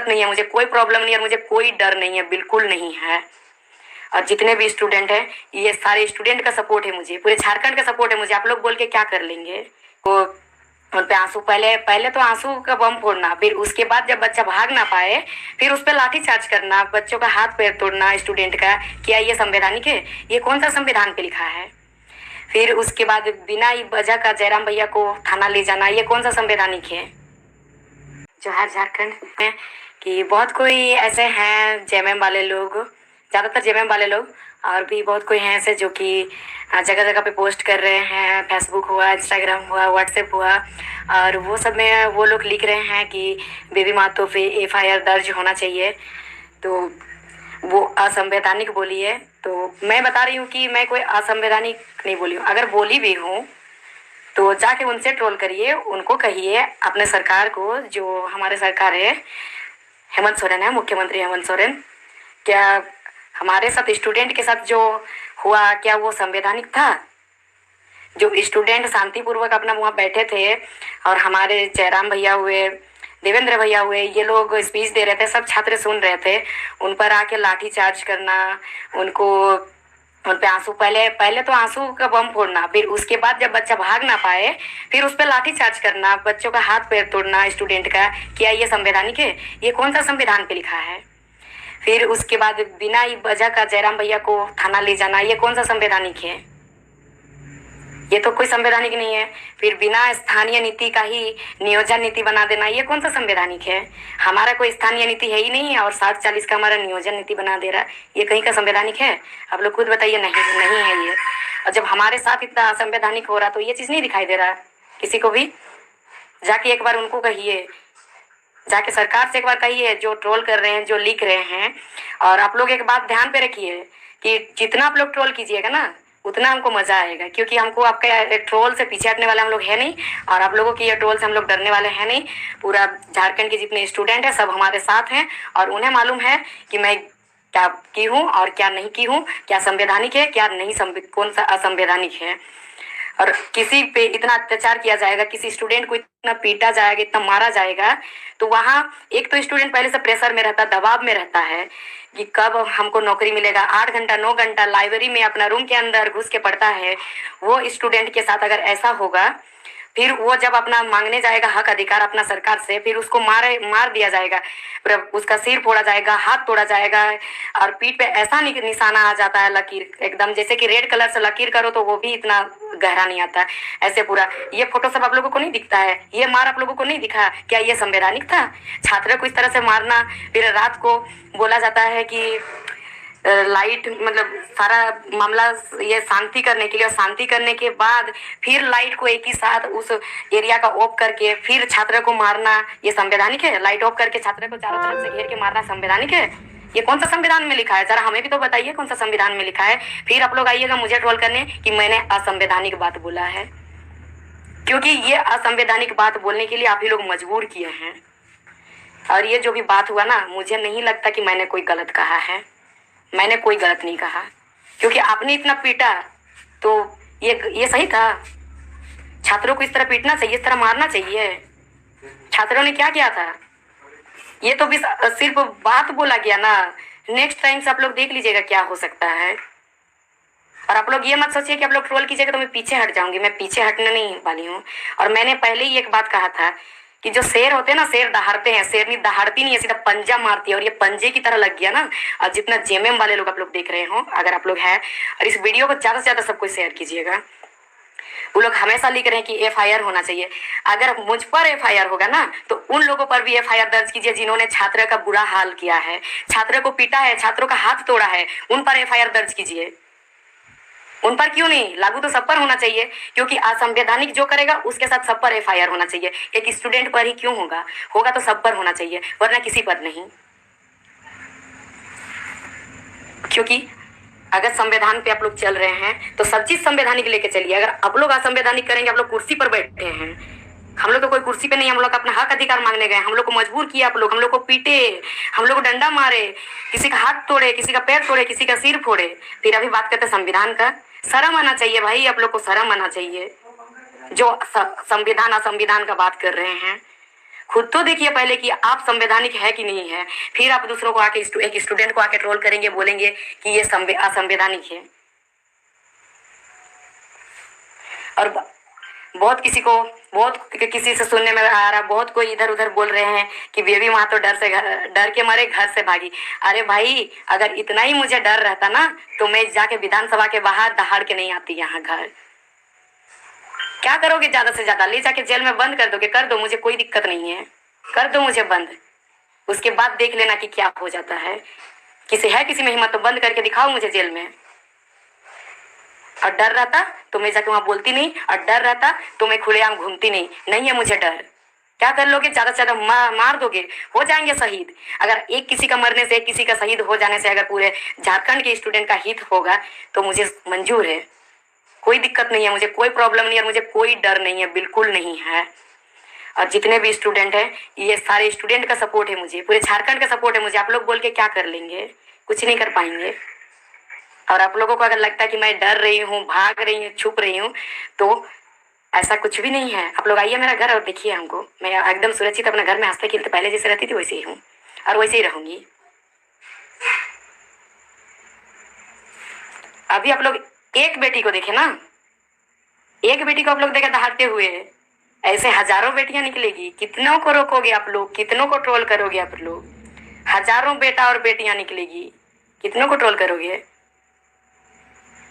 दिक्कत नहीं है, मुझे कोई प्रॉब्लम नहीं है और मुझे कोई डर नहीं है, बिल्कुल नहीं है। और जितने भी स्टूडेंट हैं, ये सारे स्टूडेंट का सपोर्ट है मुझे, पूरे झारखंड का सपोर्ट है मुझे। आप लोग बोल के क्या कर लेंगे? वो उन पे आंसू, पहले पहले तो आंसू का बम फोड़ना, फिर उसके बाद जब बच्चा भाग ना पाए फिर उस पर लाठी चार्ज करना, बच्चों का हाथ पैर तोड़ना स्टूडेंट का। क्या ये संवैधानिक है? ये कौन सा संविधान पे लिखा है? फिर उसके बाद बिना वजह का जयराम भैया को थाना ले जाना, ये कौन सा संवैधानिक है? जोहार झारखंड में कि बहुत कोई ऐसे हैं जेएमएम वाले लोग, ज़्यादातर जेएमएम वाले लोग, और भी बहुत कोई हैं ऐसे जो कि जगह जगह पे पोस्ट कर रहे हैं, फेसबुक हुआ, इंस्टाग्राम हुआ, व्हाट्सएप हुआ, और वो सब में वो लोग लिख रहे हैं कि बेबी मातो पे एफआईआर दर्ज होना चाहिए। तो वो असंवैधानिक बोली है। तो मैं बता रही हूँ कि मैं कोई असंवैधानिक नहीं बोली हूँ। अगर बोली भी हूँ तो जाके उनसे ट्रोल करिए, उनको कहिए, अपने सरकार को, जो हमारे सरकार है, हेमंत सोरेन है, मुख्यमंत्री हेमंत सोरेन, क्या हमारे साथ स्टूडेंट के साथ जो हुआ क्या वो संवैधानिक था? जो स्टूडेंट शांतिपूर्वक अपना वहाँ बैठे थे और हमारे जयराम भैया हुए, देवेंद्र भैया हुए, ये लोग स्पीच दे रहे थे, सब छात्र सुन रहे थे, उन पर आके लाठी चार्ज करना, उनको उन पे आंसू, पहले पहले तो आंसू का बम फोड़ना, फिर उसके बाद जब बच्चा भाग ना पाए फिर उस पर लाठी चार्ज करना, बच्चों का हाथ पैर तोड़ना स्टूडेंट का। क्या ये संवैधानिक है? ये कौन सा संविधान पे लिखा है? फिर उसके बाद बिना वजह का जयराम भैया को थाना ले जाना, ये कौन सा संवैधानिक है? ये तो कोई संवैधानिक नहीं है। फिर बिना स्थानीय नीति का ही नियोजन नीति बना देना, ये कौन सा संवैधानिक है? हमारा कोई स्थानीय नीति है ही नहीं और 60-40 का हमारा नियोजन नीति बना दे रहा, ये कहीं का संवैधानिक है? आप लोग खुद बताइए। नहीं, नहीं है ये। और जब हमारे साथ इतना असंवैधानिक हो रहा तो ये चीज़ नहीं दिखाई दे रहा किसी को भी? जाके एक बार उनको कहिए, जाके सरकार से एक बार कहिए, जो ट्रोल कर रहे हैं, जो लिख रहे हैं। और आप लोग एक बात ध्यान पे रखिए कि जितना आप लोग ट्रोल कीजिएगा ना उतना हमको मजा आएगा, क्योंकि हमको आपके ट्रोल से पीछे हटने वाले हम लोग है नहीं, और आप लोगों की ये ट्रोल से हम लोग डरने वाले हैं नहीं। पूरा झारखंड के जितने स्टूडेंट हैं सब हमारे साथ हैं और उन्हें मालूम है कि मैं क्या की हूँ और क्या नहीं की हूँ, क्या संवैधानिक है, क्या नहीं, कौन सा असंवैधानिक है। और किसी पे इतना अत्याचार किया जाएगा, किसी स्टूडेंट को इतना पीटा जाएगा, इतना मारा जाएगा, तो वहाँ एक तो स्टूडेंट पहले से प्रेशर में रहता, दबाव में रहता है कि कब हमको नौकरी मिलेगा। 8 घंटा 9 घंटा लाइब्रेरी में अपना रूम के अंदर घुस के पढ़ता है। वो स्टूडेंट के साथ अगर ऐसा होगा, फिर वो जब अपना मांगने जाएगा हक अधिकार अपना सरकार से, फिर उसको मार दिया जाएगा, फिर उसका सिर फोड़ा जाएगा, हाथ तोड़ा जाएगा, और पीठ पे ऐसा निशाना आ जाता है, लकीर एकदम, जैसे कि रेड कलर से लकीर करो तो वो भी इतना गहरा नहीं आता, ऐसे पूरा। ये फोटो सब आप लोगों को नहीं दिखता है? ये मार आप लोगों को नहीं दिखा? क्या ये संवैधानिक था? छात्र को इस तरह से मारना, फिर रात को बोला जाता है कि लाइट, मतलब सारा मामला ये शांति करने के लिए, और शांति करने के बाद फिर लाइट को एक ही साथ उस एरिया का ऑफ करके फिर छात्र को मारना, ये संवैधानिक है? लाइट ऑफ करके छात्र को चारों तरफ से घेर के मारना संवैधानिक है? ये कौन सा संविधान में लिखा है? जरा हमें भी तो बताइए कौन सा संविधान में लिखा है। फिर आप लोग आइएगा मुझे ट्रोल करने कि मैंने असंवैधानिक बात बोला है, क्योंकि ये असंवैधानिक बात बोलने के लिए आप ही लोग मजबूर किए हैं। और ये जो भी बात हुआ ना, मुझे नहीं लगता कि मैंने कोई गलत कहा है, मैंने कोई गलत नहीं कहा, क्योंकि आपने इतना पीटा तो ये सही था? छात्रों को इस तरह पीटना चाहिए, इस तरह मारना चाहिए? छात्रों ने क्या किया था? ये तो भी सिर्फ बात बोला गया ना। नेक्स्ट टाइम से आप लोग देख लीजिएगा क्या हो सकता है। और आप लोग ये मत सोचिए कि आप लोग ट्रोल कीजिएगा तो मैं पीछे हट जाऊंगी, मैं पीछे हटने नहीं वाली हूँ। और मैंने पहले ही एक बात कहा था कि जो शेर होते हैं ना, शेर दहाड़ते हैं, शेरनी दहाड़ती नहीं है, सीधा पंजा मारती है, और ये पंजे की तरह लग गया ना। और जितना जेएमएम वाले लोग आप लोग देख रहे हो, अगर आप लोग हैं, और इस वीडियो को ज़्यादा से ज़्यादा सबको शेयर कीजिएगा। वो लोग हमेशा लिख रहे हैं कि एफआईआर होना चाहिए। अगर मुझ पर एफआईआर होगा ना तो उन लोगों पर भी एफआईआर दर्ज कीजिए जिन्होंने छात्र का बुरा हाल किया है, छात्र को पीटा है, छात्रों का हाथ तोड़ा है, उन पर एफआईआर दर्ज कीजिए। उन पर क्यों नहीं? लागू तो सब पर होना चाहिए, क्योंकि असंवैधानिक जो करेगा उसके साथ सब पर एफआईआर होना चाहिए। एक स्टूडेंट पर ही क्यों होगा? होगा तो सब पर होना चाहिए, वरना किसी पर नहीं। क्योंकि अगर संविधान पे आप लोग चल रहे हैं तो सब चीज संवैधानिक लेके चलिए। अगर आप लोग असंवैधानिक करेंगे, आप लोग कुर्सी पर बैठे हैं, हम लोग तो कोई कुर्सी पे नहीं, हम लोग अपना हक अधिकार मांगने गए, हम लोग को मजबूर किया आप लोग, हम लोग को पीटे, हम लोग को डंडा मारे, किसी का हाथ तोड़े, किसी का पैर तोड़े, किसी का सिर फोड़े, फिर अभी बात करते संविधान का। शर्म आना चाहिए भाई, आप लोग को शर्म आना चाहिए जो संविधान असंविधान का बात कर रहे हैं। खुद तो देखिए पहले कि आप संवैधानिक है कि नहीं है, फिर आप दूसरों को आके एक स्टूडेंट को आके ट्रोल करेंगे, बोलेंगे कि ये असंवैधानिक है। और बहुत किसी से सुनने में आ रहा, बहुत कोई इधर उधर बोल रहे हैं कि बेबी माँ तो डर के मारे घर से भागी। अरे भाई, अगर इतना ही मुझे डर रहता ना तो मैं जाके विधानसभा के बाहर दहाड़ के नहीं आती यहाँ घर। क्या करोगे? ज्यादा से ज्यादा ले जाके जेल में बंद कर दोगे, कर दो, मुझे कोई दिक्कत नहीं है, कर दो मुझे बंद। उसके बाद देख लेना कि क्या हो जाता है। किसी में हिम्मत तो बंद करके दिखाओ मुझे जेल में। और डर रहता तो मैं जाके वहां बोलती नहीं, और डर रहता तो मैं खुलेआम घूमती नहीं। नहीं है मुझे डर। क्या कर लोगे? ज्यादा से ज्यादा मार दोगे, हो जाएंगे शहीद। अगर एक किसी का मरने से, एक किसी का शहीद हो जाने से अगर पूरे झारखंड के स्टूडेंट का हित होगा तो मुझे मंजूर है, कोई दिक्कत नहीं है, मुझे कोई प्रॉब्लम नहीं है, मुझे कोई डर नहीं है, बिल्कुल नहीं है। और जितने भी स्टूडेंट हैं, ये सारे स्टूडेंट का सपोर्ट है मुझे, पूरे झारखंड का सपोर्ट है मुझे। आप लोग बोल के क्या कर लेंगे? कुछ नहीं कर पाएंगे। और आप लोगों को अगर लगता है कि मैं डर रही हूँ, भाग रही हूँ, छुप रही हूँ, तो ऐसा कुछ भी नहीं है। आप लोग आइए मेरा घर और देखिए हमको। मैं एकदम सुरक्षित अपने घर में हंसते खेलते पहले जैसे रहती थी वैसे ही हूँ और वैसे ही रहूंगी। अभी आप लोग एक बेटी को देखे ना, एक बेटी को आप लोग देखे दहाड़ते हुए, ऐसे हजारों बेटियां निकलेगी। कितनों को रोकोगे आप लोग? कितनों को ट्रोल करोगे आप लोग? हजारों बेटा और बेटियां निकलेगी, कितनों को ट्रोल करोगे?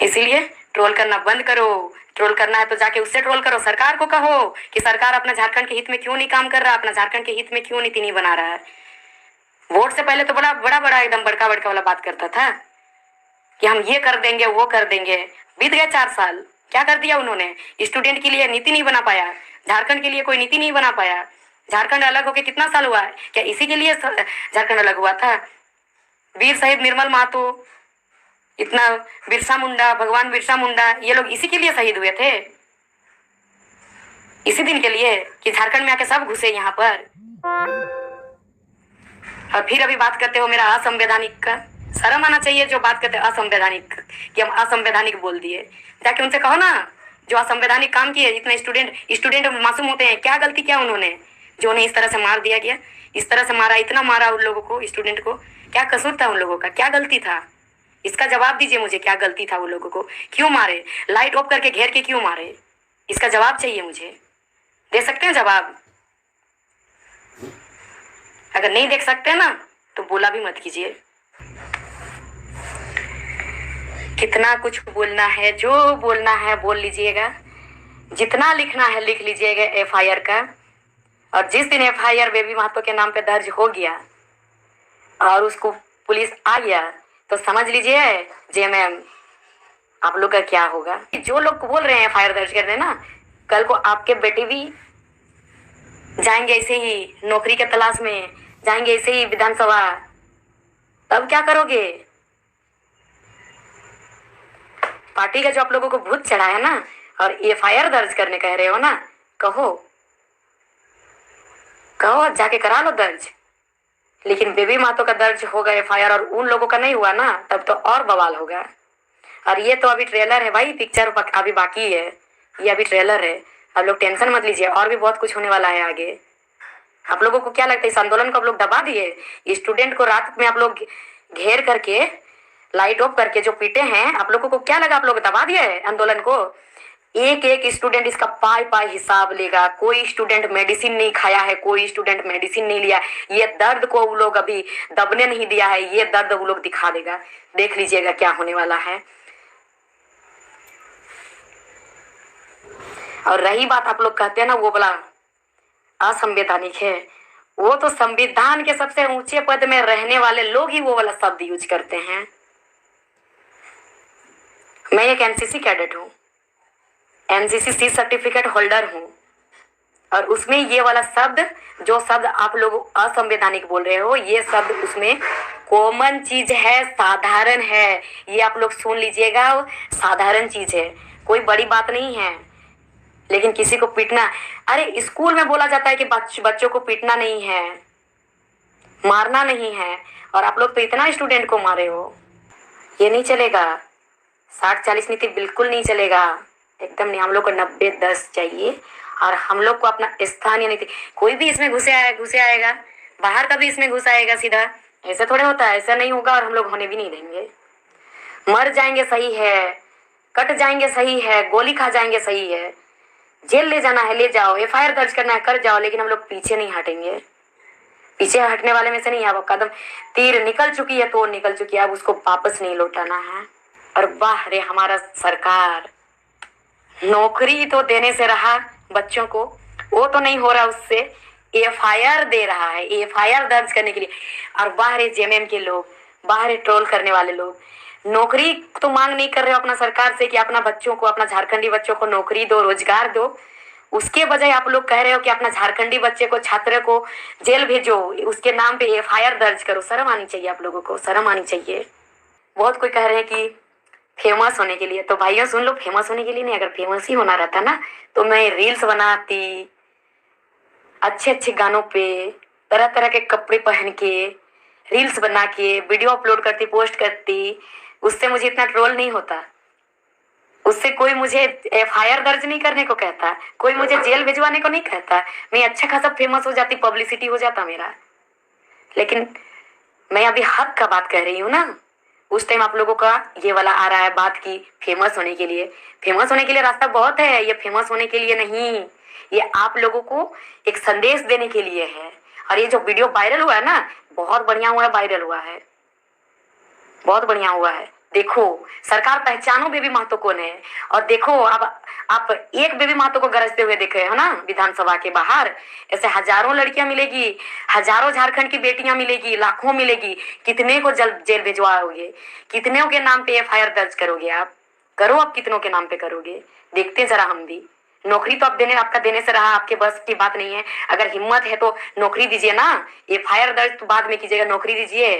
इसीलिए ट्रोल करना बंद करो। ट्रोल करना है तो जाके उससे ट्रोल करो, सरकार को कहो कि सरकार अपना झारखंड के हित में क्यों नहीं काम कर रहा, अपना झारखंड के हित में क्यों नीति नहीं बना रहा है। वोट से पहले तो बड़ा एकदम बड़का वाला बात करता था कि हम ये कर देंगे, वो कर देंगे। बीत गए 4 साल, क्या कर दिया उन्होंने? स्टूडेंट के लिए नीति नहीं बना पाया, झारखंड के लिए कोई नीति नहीं बना पाया। झारखंड अलग होके कितना साल हुआ है? क्या इसी के लिए झारखंड अलग हुआ था? वीर शहीद निर्मल महतो, इतना बिरसा मुंडा, भगवान बिरसा मुंडा, ये लोग इसी के लिए शहीद हुए थे, इसी दिन के लिए कि झारखंड में आके सब घुसे यहाँ पर। और फिर अभी बात करते हो मेरा असंवैधानिक का। शर्म आना चाहिए जो बात करते असंवैधानिक, कि हम असंवैधानिक बोल दिए। जाके उनसे कहो ना जो असंवैधानिक काम किए। इतने स्टूडेंट मासूम होते हैं, क्या गलती किया उन्होंने जो उन्हें इस तरह से मार दिया गया? इस तरह से मारा, इतना मारा उन लोगों को, स्टूडेंट को। क्या कसूर था उन लोगों का? क्या गलती था? इसका जवाब दीजिए मुझे, क्या गलती था उन लोगों को? क्यों मारे? लाइट ऑफ करके घेर के क्यों मारे? इसका जवाब चाहिए मुझे। दे सकते हैं जवाब? अगर नहीं देख सकते ना तो बोला भी मत कीजिए। कितना कुछ बोलना है, जो बोलना है बोल लीजिएगा, जितना लिखना है लिख लीजिएगा FIR का। और जिस दिन FIR बेबी महतो के नाम पे दर्ज हो गया और उसको पुलिस आ गया तो समझ लीजिए JMM आप लोग का क्या होगा। जो लोग बोल रहे हैं FIR दर्ज कर देना, कल को आपके बेटे भी जाएंगे ऐसे ही नौकरी के तलाश में, जाएंगे ऐसे ही विधानसभा, तब क्या करोगे? पार्टी का जो आप लोगों को भूत चढ़ा है ना, और FIR दर्ज करने कह रहे हो ना, कहो जाके करा लो दर्ज। लेकिन बेबी महतो का दर्ज होगा FIR और उन लोगों का नहीं हुआ ना, तब तो और बवाल होगा। और ये तो अभी ट्रेलर है भाई, पिक्चर अभी बाकी है, ये अभी ट्रेलर है। आप लोग टेंशन मत लीजिए, और भी बहुत कुछ होने वाला है आगे। आप लोगों को क्या लगता है इस आंदोलन को आप लोग दबा दिए? स्टूडेंट को रात में आप लोग घेर करके, लाइट ऑफ करके जो पीटे हैं, आप लोगों को क्या लगा आप लोग दबा दिए आंदोलन को? एक स्टूडेंट इसका पाई हिसाब लेगा। कोई स्टूडेंट मेडिसिन नहीं खाया है, कोई स्टूडेंट मेडिसिन नहीं लिया। ये दर्द को वो लोग अभी दबने नहीं दिया है, ये दर्द वो लोग दिखा देगा। देख लीजिएगा क्या होने वाला है। और रही बात आप लोग कहते हैं ना वो बोला असंवैधानिक है, वो तो संविधान के सबसे ऊंचे पद में रहने वाले लोग ही वो वाला शब्द यूज करते हैं। मैं एक NCC कैडेट हूँ, NCC C सर्टिफिकेट होल्डर हूँ, और उसमें ये वाला शब्द, जो शब्द आप लोग असंवैधानिक बोल रहे हो, ये शब्द उसमें कॉमन चीज है, साधारण है। ये आप लोग सुन लीजिएगा, साधारण चीज है, कोई बड़ी बात नहीं है। लेकिन किसी को पीटना, अरे स्कूल में बोला जाता है कि बच्चों को पीटना नहीं है, मारना नहीं है, और आप लोग तो इतना स्टूडेंट को मारे हो। ये नहीं चलेगा, 60-40 नीति बिल्कुल नहीं चलेगा, एकदम नहीं। हम लोग को 90-10 चाहिए, और हम लोग को अपना स्थान या नहीं, कोई भी इसमें घुसे आएगा, बाहर का भी इसमें घुस आएगा सीधा। ऐसा थोड़े होता है, ऐसा नहीं होगा और हम लोग होने भी नहीं देंगे। मर जाएंगे सही है, कट जाएंगे सही है, गोली खा जाएंगे सही है, जेल ले जाना है ले जाओ, FIR दर्ज करना है कर जाओ, लेकिन हम लोग पीछे नहीं हटेंगे। पीछे हटने वाले में से नहीं। अब कदम तीर निकल चुकी है तो निकल चुकी है, अब उसको वापस नहीं लौटाना है। और वाह रे हमारा सरकार, नौकरी तो देने से रहा बच्चों को, वो तो नहीं हो रहा, उससे FIR दे रहा है, FIR दर्ज करने के लिए। और वाह रे JMM के लोग, वाह रे ट्रोल करने वाले लोग, नौकरी तो मांग नहीं कर रहे हो अपना सरकार से कि अपना बच्चों को, अपना झारखंडी बच्चों को नौकरी दो, रोजगार दो। उसके बजाय आप लोग कह रहे हो कि अपना झारखंडी बच्चे को, छात्र को जेल भेजो, उसके नाम पे FIR दर्ज करो। शर्म आनी चाहिए आप लोगों को, शर्म आनी चाहिए। बहुत कोई कह रहे हैं कि फेमस होने के लिए, तो भाइयों सुन लो, फेमस होने के लिए नहीं, अगर फेमस ही होना रहता ना तो मैं रील्स बनाती, अच्छे अच्छे गानों पे तरह तरह के कपड़े पहन के रील्स बना के वीडियो अपलोड करती, पोस्ट करती, उससे मुझे इतना ट्रोल नहीं होता, उससे कोई मुझे FIR दर्ज नहीं करने को कहता, कोई मुझे जेल भिजवाने को नहीं कहता। मैं अच्छा खासा फेमस हो जाती, पब्लिसिटी हो जाता मेरा। लेकिन मैं अभी हक का बात कह रही हूँ ना। उस टाइम आप लोगों का ये वाला आ रहा है बात की फेमस होने के लिए। फेमस होने के लिए रास्ता बहुत है, ये फेमस होने के लिए नहीं, ये आप लोगों को एक संदेश देने के लिए है। और ये जो वीडियो वायरल हुआ है ना, बहुत बढ़िया हुआ है, वायरल हुआ है, बहुत बढ़िया हुआ है। देखो सरकार पहचानो बेबी महतो कौन है। और देखो अब आप एक बेबी महतो को गरजते हुए देखे हो ना विधानसभा के बाहर, ऐसे हजारों लड़कियां मिलेगी, हजारों झारखंड की बेटियां मिलेगी, लाखों मिलेगी। कितने को जेल भिजवाओगे, कितने के नाम पे FIR दर्ज करोगे आप? करो, आप कितनों के नाम पे करोगे, देखते जरा हम भी। नौकरी तो आप आपका देने से रहा, आपके बस की बात नहीं है। अगर हिम्मत है तो नौकरी दीजिए ना, FIR दर्ज तो बाद में कीजिएगा, नौकरी दीजिए।